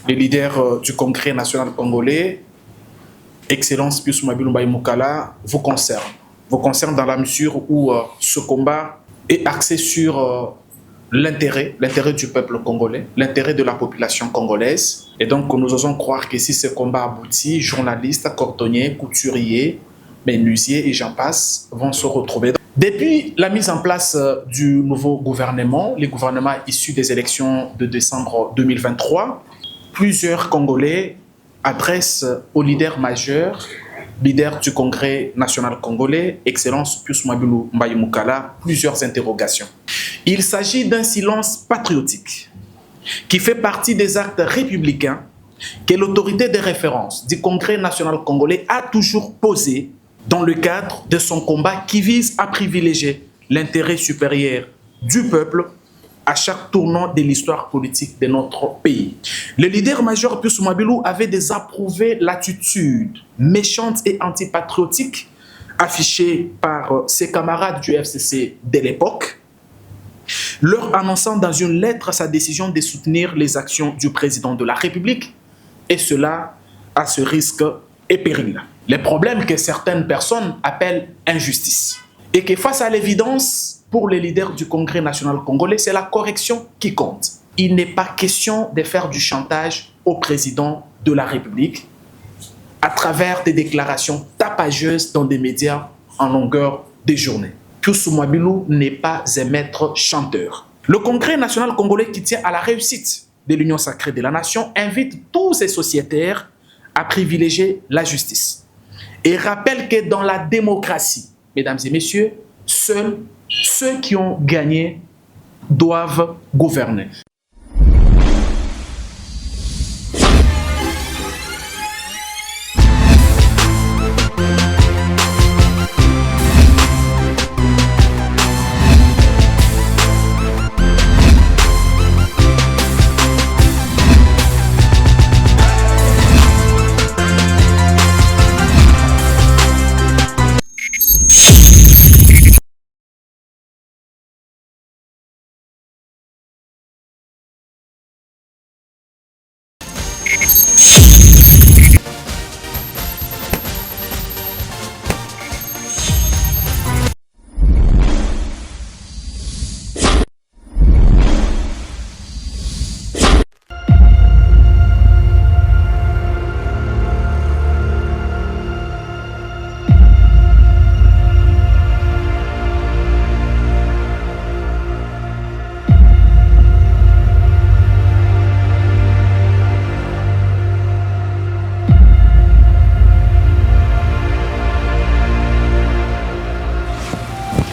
les leaders du Congrès national congolais, Excellence Pius Mwabilu Mbaye Mukala, vous concerne. Vous concerne dans la mesure où ce combat est axé sur l'intérêt du peuple congolais, l'intérêt de la population congolaise. Et donc, nous osons croire que si ce combat aboutit, journalistes, cordonniers, couturiers, menuisiers et j'en passe vont se retrouver. Depuis la mise en place du nouveau gouvernement, le gouvernement issu des élections de décembre 2023, plusieurs Congolais adressent au leader majeur, leader du Congrès national congolais, Excellence Pius Mwabilu Mbaye Mukala, plusieurs interrogations. Il s'agit d'un silence patriotique qui fait partie des actes républicains que l'autorité de référence du Congrès national congolais a toujours posé dans le cadre de son combat qui vise à privilégier l'intérêt supérieur du peuple à chaque tournant de l'histoire politique de notre pays. Le leader major Pius Mwabilu avait désapprouvé l'attitude méchante et antipatriotique affichée par ses camarades du FCC de l'époque, leur annonçant dans une lettre sa décision de soutenir les actions du président de la République, et cela à ce risque et péril. Les problèmes que certaines personnes appellent injustice. Et que face à l'évidence, pour les leaders du Congrès national congolais, c'est la correction qui compte. Il n'est pas question de faire du chantage au président de la République à travers des déclarations tapageuses dans des médias en longueur de journée. Pius Mwabilu n'est pas un maître chanteur. Le Congrès national congolais qui tient à la réussite de l'Union sacrée de la nation invite tous ses sociétaires à privilégier la justice et rappelle que dans la démocratie, mesdames et messieurs, seuls ceux qui ont gagné doivent gouverner.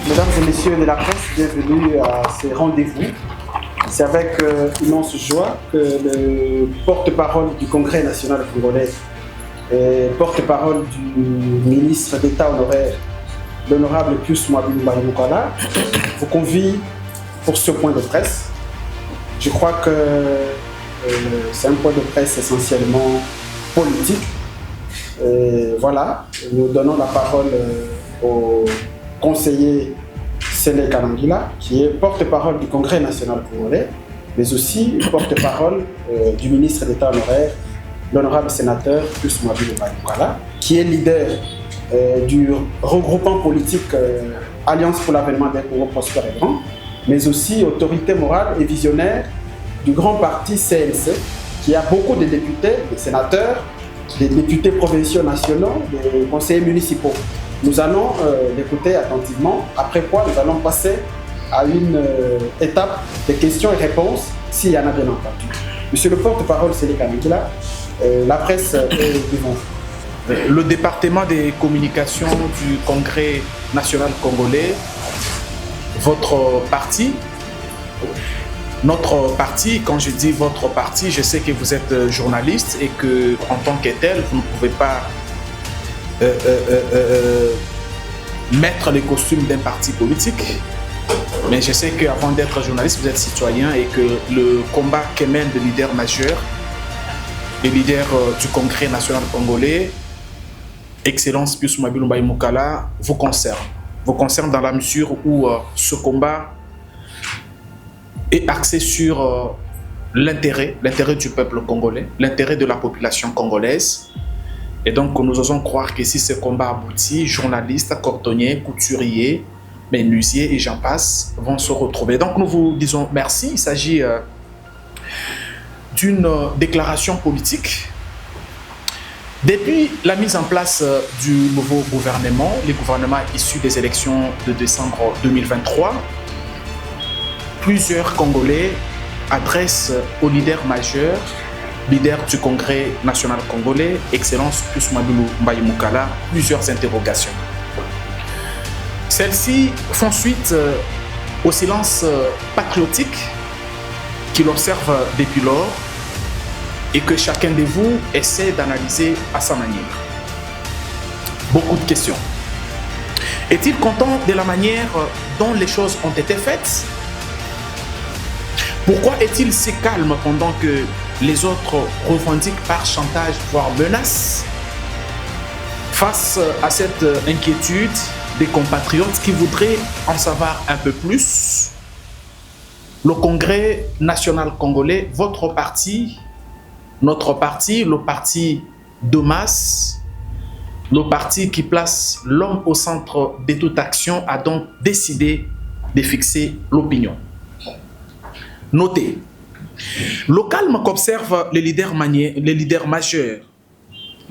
Mesdames et messieurs de la presse, bienvenue à ces rendez-vous. C'est avec immense joie que le porte-parole du Congrès national congolais et porte-parole du ministre d'État honoraire, l'honorable Pius Mwabilu Mbaye Mukala, vous convie pour ce point de presse. Je crois que c'est un point de presse essentiellement politique. Voilà, nous donnons la parole au conseiller Sele Kalangila, qui est porte-parole du Congrès national congolais, mais aussi porte-parole du ministre d'État honoraire, l'honorable sénateur Pius Mwabilu Mbaye Mukala, qui est leader du regroupement politique Alliance pour l'avènement d'un Congo prospère et grand, mais aussi autorité morale et visionnaire du grand parti CNC, qui a beaucoup de députés, des sénateurs, des députés provinciaux nationaux, des conseillers municipaux. Nous allons l'écouter attentivement, après quoi nous allons passer à une étape de questions et réponses, s'il y en a bien entendu. Monsieur le porte-parole Sele Kalangila, la presse est devant vous. Le département des communications du Congrès national congolais, votre parti, notre parti, quand je dis votre parti, je sais que vous êtes journaliste et que en tant que tel, vous ne pouvez pas mettre les costumes d'un parti politique. Mais je sais qu'avant d'être journaliste, vous êtes citoyen et que le combat que mène le leader majeur, le leader du Congrès national congolais, Excellence Pius Mwabilu Mbaye Mukala, vous concerne. Vous concerne dans la mesure où ce combat est axé sur l'intérêt du peuple congolais, l'intérêt de la population congolaise. Et donc, nous osons croire que si ce combat aboutit, journalistes, cordonniers, couturiers, menuisiers et j'en passe vont se retrouver. Donc, nous vous disons merci. Il s'agit d'une déclaration politique. Depuis la mise en place du nouveau gouvernement, le gouvernement issu des élections de décembre 2023, plusieurs Congolais adressent aux leaders majeurs, leader du Congrès national congolais, Excellence Pius Mabilou Mbaye Mukala, plusieurs interrogations. Celles-ci font suite au silence patriotique qu'il observe depuis lors et que chacun de vous essaie d'analyser à sa manière. Beaucoup de questions. Est-il content de la manière dont les choses ont été faites? Pourquoi est-il si calme pendant que les autres revendiquent par chantage, voire menace? Face à cette inquiétude des compatriotes qui voudraient en savoir un peu plus, le Congrès national congolais, votre parti, notre parti, le parti de masse, le parti qui place l'homme au centre de toute action, a donc décidé de fixer l'opinion. Notez, le calme qu'observent les leaders majeurs,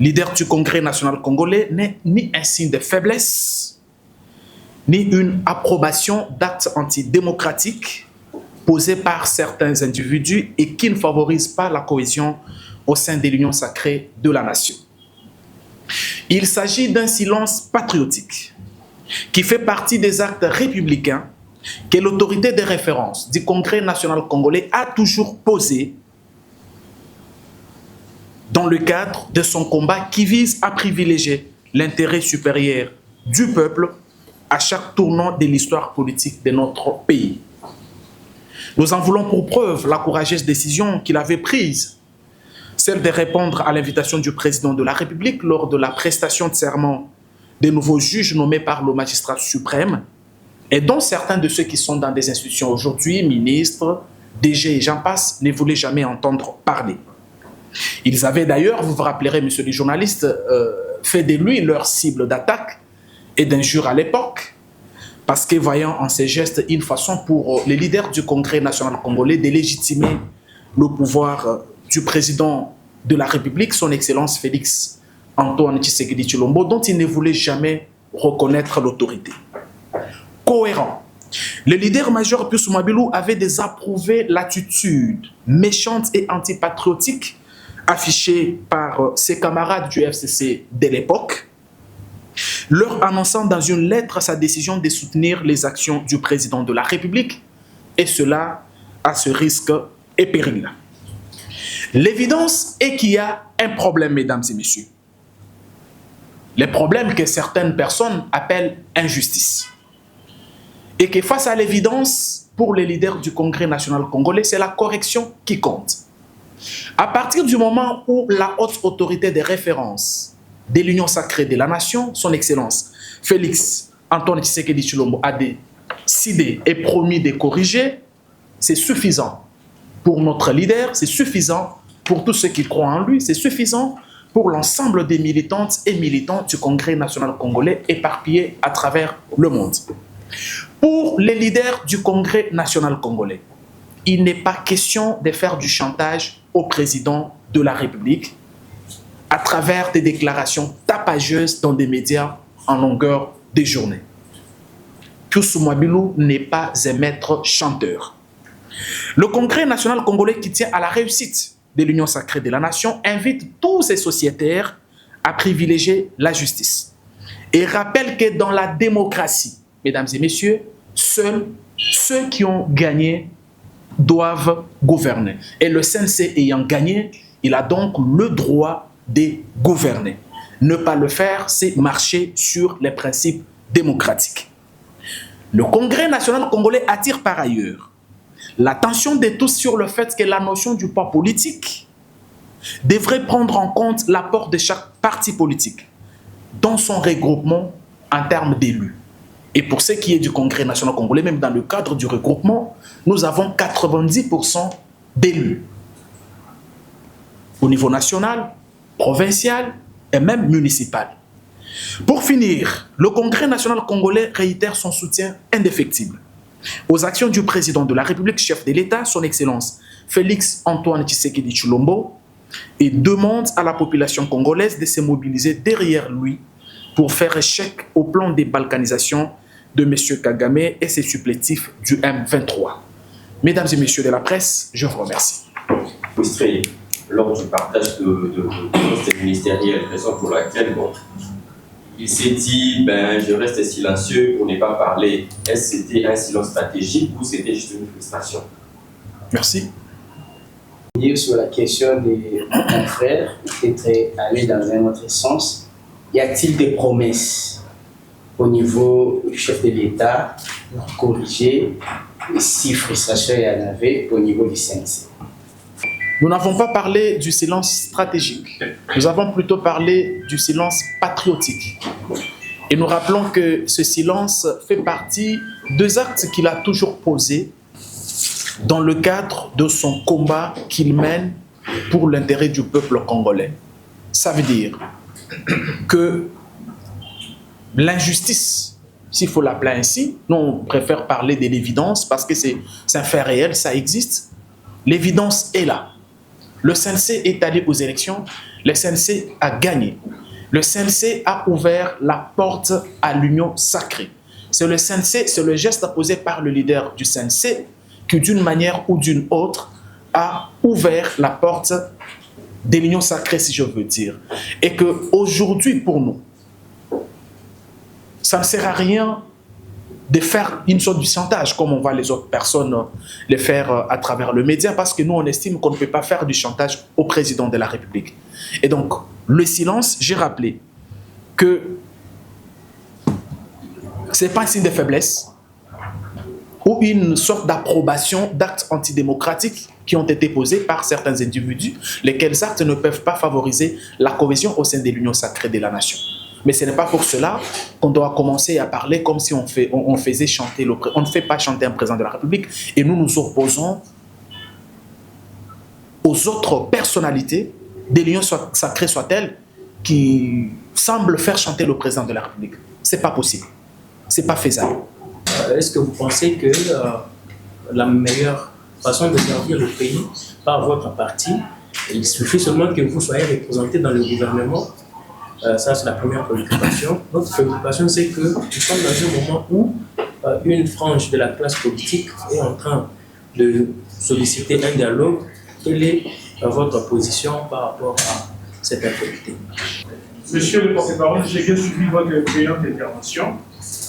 leaders du Congrès national congolais, n'est ni un signe de faiblesse, ni une approbation d'actes antidémocratiques posés par certains individus et qui ne favorisent pas la cohésion au sein de l'union sacrée de la nation. Il s'agit d'un silence patriotique qui fait partie des actes républicains que l'autorité de référence du Congrès national congolais a toujours posé dans le cadre de son combat qui vise à privilégier l'intérêt supérieur du peuple à chaque tournant de l'histoire politique de notre pays. Nous en voulons pour preuve la courageuse décision qu'il avait prise, celle de répondre à l'invitation du président de la République lors de la prestation de serment des nouveaux juges nommés par le magistrat suprême, et dont certains de ceux qui sont dans des institutions aujourd'hui, ministres, DG et j'en passe, ne voulaient jamais entendre parler. Ils avaient d'ailleurs, vous vous rappellerez, messieurs les journalistes, fait de lui leur cible d'attaque et d'injure à l'époque, parce que voyant en ces gestes une façon pour les leaders du Congrès national congolais de légitimer le pouvoir du président de la République, son Excellence Félix Antoine Tshisekedi Tshilombo, dont il ne voulait jamais reconnaître l'autorité. Cohérent. Le leader majeur Pius Mabilou avait désapprouvé l'attitude méchante et antipatriotique affichée par ses camarades du FCC de l'époque, leur annonçant dans une lettre sa décision de soutenir les actions du président de la République, et cela à ce risque et péril. L'évidence est qu'il y a un problème, mesdames et messieurs. Le problème que certaines personnes appellent injustice. Et que face à l'évidence, pour les leaders du Congrès national congolais, c'est la correction qui compte. À partir du moment où la haute autorité de référence de l'Union sacrée de la nation, son Excellence Félix Antoine Tshisekedi Tshilombo, a décidé et promis de corriger, c'est suffisant pour notre leader, c'est suffisant pour tous ceux qui croient en lui, c'est suffisant pour l'ensemble des militantes et militants du Congrès national congolais éparpillés à travers le monde. Pour les leaders du Congrès national congolais, il n'est pas question de faire du chantage au président de la République à travers des déclarations tapageuses dans des médias en longueur de journée. Pius Mabilou n'est pas un maître chanteur. Le Congrès national congolais, qui tient à la réussite de l'Union sacrée de la nation, invite tous ses sociétaires à privilégier la justice et rappelle que dans la démocratie, mesdames et messieurs, seuls ceux qui ont gagné doivent gouverner. Et le CNC ayant gagné, il a donc le droit de gouverner. Ne pas le faire, c'est marcher sur les principes démocratiques. Le Congrès national congolais attire par ailleurs l'attention de tous sur le fait que la notion du poids politique devrait prendre en compte l'apport de chaque parti politique dans son regroupement en termes d'élus. Et pour ce qui est du Congrès national congolais, même dans le cadre du regroupement, nous avons 90% d'élus. au niveau national, provincial et même municipal. Pour finir, le Congrès national congolais réitère son soutien indéfectible aux actions du président de la République, chef de l'État, son Excellence Félix Antoine Tshisekedi Tshilombo, et demande à la population congolaise de se mobiliser derrière lui pour faire échec au plan de balkanisation de M. Kagame et ses supplétifs du M23. Mesdames et messieurs de la presse, je vous remercie. Lors du partage de postes ministériels, raison pour laquelle il s'est dit je reste silencieux pour ne pas parler. Est-ce que c'était un silence stratégique ou c'était juste une frustration? Merci. Sur la question des confrères, peut-être aller dans un autre sens, y a-t-il des promesses au niveau du chef de l'État pour corriger si frustration il y en avait au niveau du CNC? Nous n'avons pas parlé du silence stratégique. Nous avons plutôt parlé du silence patriotique. Et nous rappelons que ce silence fait partie des actes qu'il a toujours posés dans le cadre de son combat qu'il mène pour l'intérêt du peuple congolais. Ça veut dire que l'injustice, s'il faut l'appeler ainsi, nous on préfère parler de l'évidence parce que c'est un fait réel, ça existe. L'évidence est là. Le CNC est allé aux élections, le CNC a gagné. Le CNC a ouvert la porte à l'union sacrée. C'est le CNC, c'est le geste posé par le leader du CNC qui, d'une manière ou d'une autre, a ouvert la porte de l'union sacrée, si je veux dire. Et qu'aujourd'hui, pour nous, ça ne sert à rien de faire une sorte de chantage, comme on voit les autres personnes les faire à travers le média, parce que nous, on estime qu'on ne peut pas faire du chantage au président de la République. Et donc, le silence, j'ai rappelé que ce n'est pas un signe de faiblesse ou une sorte d'approbation d'actes antidémocratiques qui ont été posés par certains individus, lesquels actes ne peuvent pas favoriser la cohésion au sein de l'union sacrée de la nation. Mais ce n'est pas pour cela qu'on doit commencer à parler comme si on faisait chanter on ne fait pas chanter un président de la République et nous nous opposons aux autres personnalités de l'union sacrée soit-elle qui semblent faire chanter le président de la République. Ce n'est pas possible. Ce n'est pas faisable. Est-ce que vous pensez que la meilleure façon de servir le pays par votre parti, il suffit seulement que vous soyez représenté dans le gouvernement? Ça, c'est la première préoccupation. Notre préoccupation, c'est que nous sommes dans un moment où une frange de la classe politique est en train de solliciter un dialogue. Quelle est votre position par rapport à cette actualité? Monsieur le porte-parole, j'ai bien suivi votre brillante intervention.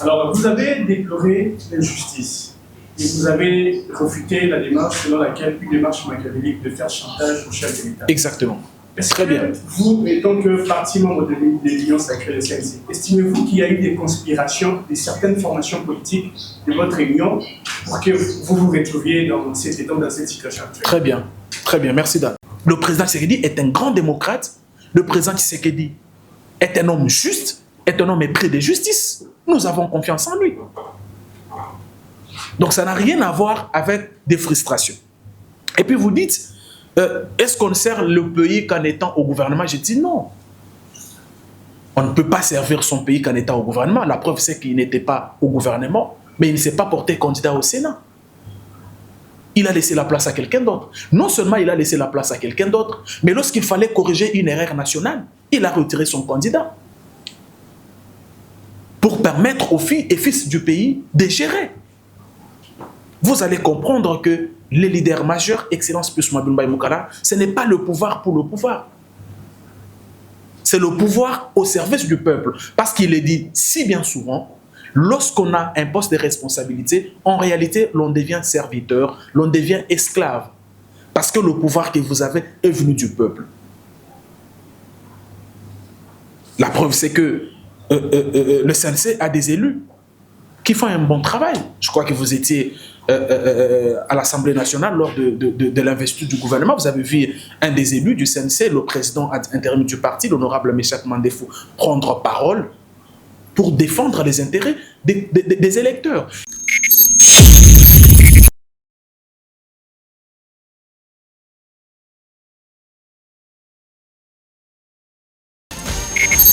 Alors, vous avez déploré l'injustice et vous avez refuté la démarche selon laquelle une démarche machiavélique de faire chantage au chef de l'État. Exactement. Très bien. Vous, étant que partie membre de l'Union sacrée de CNC, estimez-vous qu'il y a eu des conspirations de certaines formations politiques de votre réunion pour que vous vous retrouviez dans cette situation actuelle? Très bien, merci Dan. Le président Tshisekedi est un grand démocrate. Le président Tshisekedi est un homme juste, est un homme épris de justice. Nous avons confiance en lui. Donc ça n'a rien à voir avec des frustrations. Et puis vous dites, est-ce qu'on sert le pays qu'en étant au gouvernement? J'ai dit non. On ne peut pas servir son pays qu'en étant au gouvernement. La preuve, c'est qu'il n'était pas au gouvernement, mais il ne s'est pas porté candidat au Sénat. Il a laissé la place à quelqu'un d'autre. Non seulement il a laissé la place à quelqu'un d'autre, mais lorsqu'il fallait corriger une erreur nationale, il a retiré son candidat pour permettre aux filles et fils du pays de gérer. Vous allez comprendre que le leader majeur, Excellence Pius Mabilo Mbaye-Mokala, ce n'est pas le pouvoir pour le pouvoir. C'est le pouvoir au service du peuple. Parce qu'il est dit si bien souvent, lorsqu'on a un poste de responsabilité, en réalité, l'on devient serviteur, l'on devient esclave. Parce que le pouvoir que vous avez est venu du peuple. La preuve, c'est que le CNC a des élus qui font un bon travail. Je crois que vous étiez à l'Assemblée nationale lors de l'investiture du gouvernement. Vous avez vu un des élus du CNC, le président intérim du parti, l'honorable Meshak Mandefou, prendre parole pour défendre les intérêts des électeurs. Afrique.